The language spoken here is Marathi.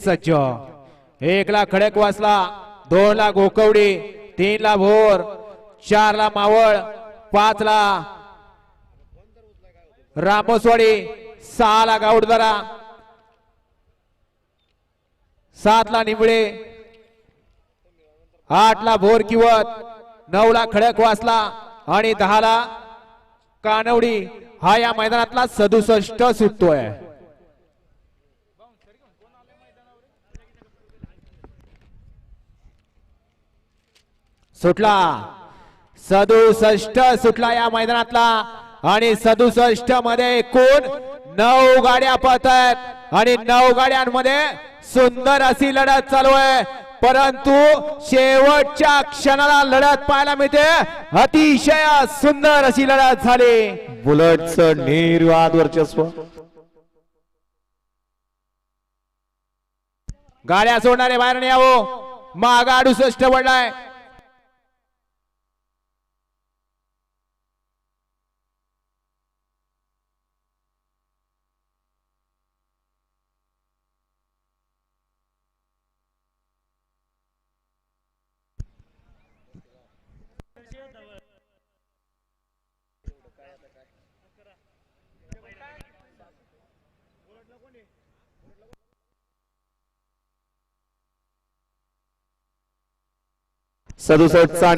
सज्ज। 1 ला खडकवासला, 2 ला गोकवडी, 3 ला भोर, 4 ला मावळ, 5 ला रामोसवाडी, 6 ला गावडदरा, 7 ला निंबळे, 8 ला भोर किवत, 9 ला खडकवासला आणि 10 ला कानवडी। हा या मैदानातला 67 सुटतोय। सुटला 67 सुटला या मैदानातला आणि 67 मध्ये एकूण 9 गाड्या पळतात आणि 9 गाड्यांमध्ये सुंदर अशी लढत चालू आहे, परंतु शेवटच्या क्षणाला लढत पाहायला मिळते। अतिशय सुंदर अशी लढत झाली। बुलेटचं निर्वाद वर्चस्व। गाड्या सोडणारे बाहेर नाही यावं, माग 68 पडलाय। सदुसष्टचा